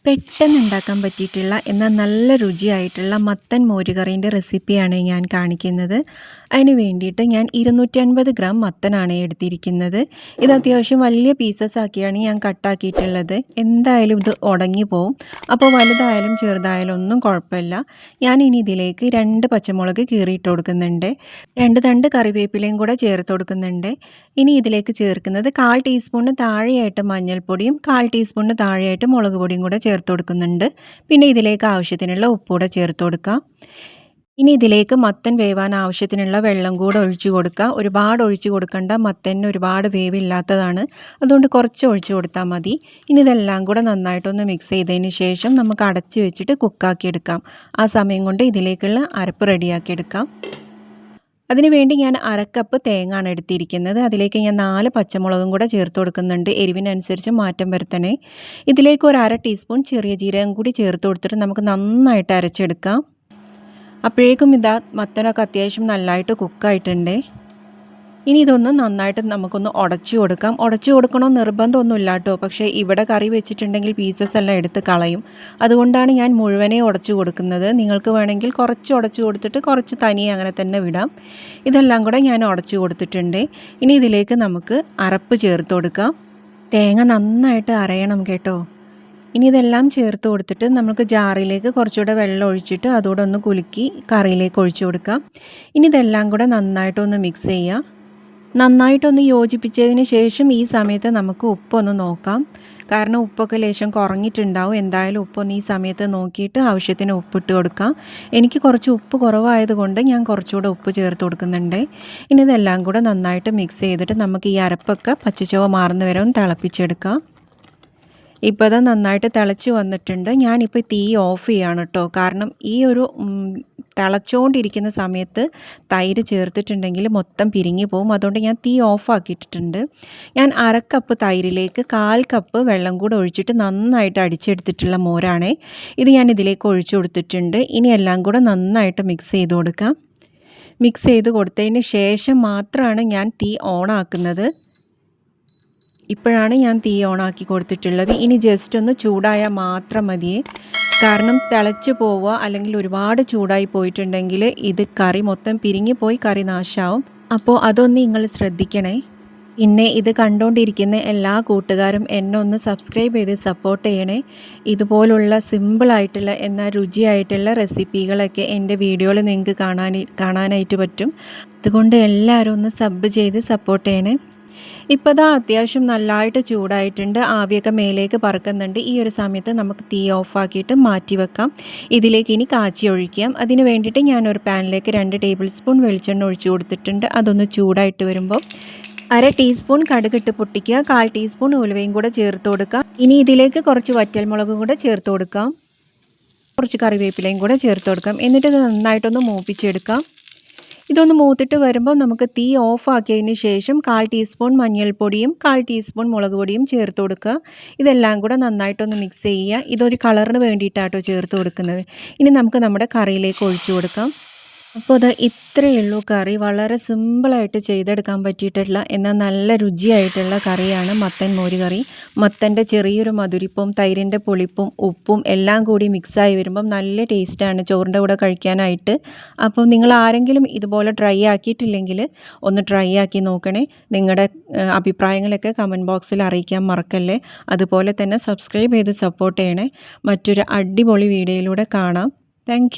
പെട്ടെന്ന് ഉണ്ടാക്കാൻ പറ്റിയിട്ടുള്ള എന്നാൽ നല്ല രുചിയായിട്ടുള്ള മത്തൻ മോരുകറീൻ്റെ റെസിപ്പിയാണ് ഞാൻ കാണിക്കുന്നത്. അതിന് വേണ്ടിയിട്ട് ഞാൻ 250 ഗ്രാം മത്തനാണ് എടുത്തിരിക്കുന്നത്. ഇത് അത്യാവശ്യം വലിയ പീസസ് ആക്കിയാണ് ഞാൻ കട്ടാക്കിയിട്ടുള്ളത്. എന്തായാലും ഇത് ഉടങ്ങി പോവും. അപ്പോൾ വലുതായാലും ചെറുതായാലും ഒന്നും കുഴപ്പമില്ല. ഞാൻ ഇനി ഇതിലേക്ക് 2 പച്ചമുളക് കീറിയിട്ട് കൊടുക്കുന്നുണ്ട്. 2 തണ്ട് കറിവേപ്പിലയും കൂടെ ചേർത്ത് കൊടുക്കുന്നുണ്ട്. ഇനി ഇതിലേക്ക് ചേർക്കുന്നത് 1/4 ടീസ്പൂണിന് താഴെയായിട്ട് മഞ്ഞൾപ്പൊടിയും 1/4 ടീസ്പൂണിന് താഴെയായിട്ട് മുളക് പൊടിയും കൂടെ ചേർത്ത് കൊടുക്കുന്നുണ്ട്. പിന്നെ ഇതിലേക്ക് ആവശ്യത്തിനുള്ള ഉപ്പൂടെ ചേർത്ത് കൊടുക്കാം. ഇനി ഇതിലേക്ക് മത്തൻ വേവാൻ ആവശ്യത്തിനുള്ള വെള്ളം കൂടെ ഒഴിച്ചു കൊടുക്കുക. ഒരുപാട് ഒഴിച്ചു കൊടുക്കണ്ട, മത്തന് ഒരുപാട് വേവില്ലാത്തതാണ്, അതുകൊണ്ട് കുറച്ച് ഒഴിച്ചു കൊടുത്താൽ മതി. ഇനി ഇതെല്ലാം കൂടെ നന്നായിട്ടൊന്ന് മിക്സ് ചെയ്തതിന് ശേഷം നമുക്ക് അടച്ച് വെച്ചിട്ട് കുക്കാക്കി എടുക്കാം. ആ സമയം കൊണ്ട് ഇതിലേക്കുള്ള അരപ്പ് റെഡിയാക്കി എടുക്കാം. അതിനുവേണ്ടി ഞാൻ 1/2 കപ്പ് തേങ്ങ ആണ് എടുത്തിരിക്കുന്നത്. അതിലേക്ക് ഞാൻ 4 പച്ചമുളകും കൂടെ ചേർത്ത് കൊടുക്കുന്നുണ്ട്. എരിവിനനുസരിച്ച് മാറ്റം വരുത്തണേ. ഇതിലേക്ക് ഒരു 1/2 ടീസ്പൂൺ ചെറിയ ജീരകം കൂടി ചേർത്ത് കൊടുത്തിട്ട് നമുക്ക് നന്നായിട്ട് അരച്ചെടുക്കാം. അപ്പോഴേക്കും ഇതാ മത്തനൊക്കെ അത്യാവശ്യം നല്ലതായിട്ട് കുക്കായിട്ടുണ്ട്. ഇനി ഇതൊന്ന് നന്നായിട്ട് നമുക്കൊന്ന് ഉടച്ചു കൊടുക്കാം. ഉടച്ചു കൊടുക്കണമെന്ന് നിർബന്ധമൊന്നുമില്ല കേട്ടോ. പക്ഷേ ഇവിടെ കറി വെച്ചിട്ടുണ്ടെങ്കിൽ പീസസ് എല്ലാം എടുത്ത് കളയും. അതുകൊണ്ടാണ് ഞാൻ മുഴുവനേ ഉടച്ചു കൊടുക്കുന്നത്. നിങ്ങൾക്ക് വേണമെങ്കിൽ കുറച്ച് ഉടച്ചു കൊടുത്തിട്ട് കുറച്ച് തനിയെ അങ്ങനെ തന്നെ വിടാം. ഇതെല്ലാം കൂടെ ഞാൻ ഉടച്ചു കൊടുത്തിട്ടുണ്ട്. ഇനി ഇതിലേക്ക് നമുക്ക് അരപ്പ് ചേർത്ത് കൊടുക്കാം. തേങ്ങ നന്നായിട്ട് അരയണം കേട്ടോ. ഇനി ഇതെല്ലാം ചേർത്ത് കൊടുത്തിട്ട് നമുക്ക് ജാറിലേക്ക് കുറച്ചുകൂടെ വെള്ളം ഒഴിച്ചിട്ട് അതോടെ ഒന്ന് കുലുക്കി കറിയിലേക്ക് ഒഴിച്ചു കൊടുക്കാം. ഇനി ഇതെല്ലാം കൂടെ നന്നായിട്ടൊന്ന് മിക്സ് ചെയ്യാം. നന്നായിട്ടൊന്ന് യോജിപ്പിച്ചതിന് ശേഷം ഈ സമയത്ത് നമുക്ക് ഉപ്പൊന്ന് നോക്കാം. കാരണം ഉപ്പൊക്കെ ലേശം കുറഞ്ഞിട്ടുണ്ടാവും. എന്തായാലും ഉപ്പൊന്ന് ഈ സമയത്ത് നോക്കിയിട്ട് ആവശ്യത്തിന് ഉപ്പിട്ട് കൊടുക്കാം. എനിക്ക് കുറച്ച് ഉപ്പ് കുറവായതുകൊണ്ട് ഞാൻ കുറച്ചുകൂടെ ഉപ്പ് ചേർത്ത് കൊടുക്കുന്നുണ്ട്. ഇനി ഇതെല്ലാം കൂടെ നന്നായിട്ട് മിക്സ് ചെയ്തിട്ട് നമുക്ക് ഈ അരപ്പൊക്കെ പച്ചച്ചുവ മാറുന്ന വരെ ഒന്ന് തിളപ്പിച്ചെടുക്കാം. ഇപ്പോൾ അത് നന്നായിട്ട് തിളച്ച് വന്നിട്ടുണ്ട്. ഞാനിപ്പോൾ തീ ഓഫ് ചെയ്യാണ് കേട്ടോ. കാരണം ഈ ഒരു തിളച്ചുകൊണ്ടിരിക്കുന്ന സമയത്ത് തൈര് ചേർത്തിട്ടുണ്ടെങ്കിൽ മൊത്തം പിരിഞ്ഞു പോകും. അതുകൊണ്ട് ഞാൻ തീ ഓഫാക്കിയിട്ടുണ്ട്. ഞാൻ 1/2 കപ്പ് തൈരിലേക്ക് 1/4 കപ്പ് വെള്ളം കൂടെ ഒഴിച്ചിട്ട് നന്നായിട്ട് അടിച്ചെടുത്തിട്ടുള്ള മോരാണ് ഇത്. ഞാൻ ഇതിലേക്ക് ഒഴിച്ചു കൊടുത്തിട്ടുണ്ട്. ഇനി എല്ലാം കൂടെ നന്നായിട്ട് മിക്സ് ചെയ്ത് കൊടുക്കാം. മിക്സ് ചെയ്ത് കൊടുത്തതിന് ശേഷം മാത്രമാണ് ഞാൻ തീ ഓണാക്കുന്നത്. ഇപ്പോഴാണ് ഞാൻ തീ ഓണാക്കി കൊടുത്തിട്ടുള്ളത്. ഇനി ജസ്റ്റ് ഒന്ന് ചൂടായാൽ മാത്രം മതിയേ. കാരണം തിളച്ച് പോവുക അല്ലെങ്കിൽ ഒരുപാട് ചൂടായി പോയിട്ടുണ്ടെങ്കിൽ ഇത് കറി മൊത്തം പിരിഞ്ഞു പോയി കറി നാശമാവും. അപ്പോൾ അതൊന്ന് നിങ്ങൾ ശ്രദ്ധിക്കണേ. പിന്നെ ഇത് കണ്ടുകൊണ്ടിരിക്കുന്ന എല്ലാ കൂട്ടുകാരും എന്നെ ഒന്ന് സബ്സ്ക്രൈബ് ചെയ്ത് സപ്പോർട്ട് ചെയ്യണേ. ഇതുപോലുള്ള സിമ്പിളായിട്ടുള്ള എന്നാൽ രുചിയായിട്ടുള്ള റെസിപ്പികളൊക്കെ എൻ്റെ വീഡിയോയിൽ നിങ്ങൾക്ക് കാണാനായിട്ട് പറ്റും. അതുകൊണ്ട് എല്ലാവരും ഒന്ന് സബ് ചെയ്ത് സപ്പോർട്ട് ചെയ്യണേ. ഇപ്പോൾ ദാ അത്യാവശ്യം നല്ലതായിട്ട് ചൂടായിട്ടുണ്ട്. ആവിയൊക്കെ മേലേക്ക് പറക്കുന്നുണ്ട്. ഈ ഒരു സമയത്ത് നമുക്ക് തീ ഓഫാക്കിയിട്ട് മാറ്റി വെക്കാം. ഇതിലേക്ക് ഇനി കാച്ചി ഒഴിക്കാം. അതിന് വേണ്ടിയിട്ട് ഞാനൊരു പാനിലേക്ക് 2 ടേബിൾ സ്പൂൺ വെളിച്ചെണ്ണ ഒഴിച്ചു കൊടുത്തിട്ടുണ്ട്. അതൊന്ന് ചൂടായിട്ട് വരുമ്പോൾ 1/2 ടീസ്പൂൺ കടുകിട്ട് പൊട്ടിക്കുക. 1/4 ടീസ്പൂൺ ഉലുവയും കൂടെ ചേർത്ത് കൊടുക്കാം. ഇനി ഇതിലേക്ക് കുറച്ച് വറ്റൽമുളകും കൂടെ ചേർത്ത് കൊടുക്കാം. കുറച്ച് കറിവേപ്പിലയും കൂടെ ചേർത്ത് കൊടുക്കാം. എന്നിട്ട് ഇത് നന്നായിട്ടൊന്ന് മൂപ്പിച്ചെടുക്കാം. ഇതൊന്ന് മൂത്തിട്ട് വരുമ്പോൾ നമുക്ക് തീ ഓഫാക്കിയതിന് ശേഷം 1/4 ടീസ്പൂൺ മഞ്ഞൾപ്പൊടിയും 1/4 ടീസ്പൂൺ മുളക് പൊടിയും ചേർത്ത് കൊടുക്കുക. ഇതെല്ലാം കൂടെ നന്നായിട്ടൊന്ന് മിക്സ് ചെയ്യുക. ഇതൊരു കളറിന് വേണ്ടിയിട്ടാട്ടോ ചേർത്ത് കൊടുക്കുന്നത്. ഇനി നമുക്ക് നമ്മുടെ കറിയിലേക്ക് ഒഴിച്ചു കൊടുക്കാം. അപ്പോൾ അത് ഇത്രയേ ഉള്ളൂ കറി. വളരെ സിമ്പിളായിട്ട് ചെയ്തെടുക്കാൻ പറ്റിയിട്ടുള്ള എന്നാൽ നല്ല രുചിയായിട്ടുള്ള കറിയാണ് മത്തൻ മോര് കറി. മത്തൻ്റെ ചെറിയൊരു മധുരിപ്പും തൈരിൻ്റെ പുളിപ്പും ഉപ്പും എല്ലാം കൂടി മിക്സായി വരുമ്പം നല്ല ടേസ്റ്റാണ് ചോറിൻ്റെ കൂടെ കഴിക്കാനായിട്ട്. അപ്പോൾ നിങ്ങൾ ആരെങ്കിലും ഇതുപോലെ ട്രൈ ആക്കിയിട്ടില്ലെങ്കിൽ ഒന്ന് ട്രൈ ആക്കി നോക്കണേ. നിങ്ങളുടെ അഭിപ്രായങ്ങളൊക്കെ കമൻറ്റ് ബോക്സിൽ അറിയിക്കാൻ മറക്കല്ലേ. അതുപോലെ തന്നെ സബ്സ്ക്രൈബ് ചെയ്ത് സപ്പോർട്ട് ചെയ്യണേ. മറ്റൊരു അടിപൊളി വീഡിയോയിലൂടെ കാണാം. താങ്ക്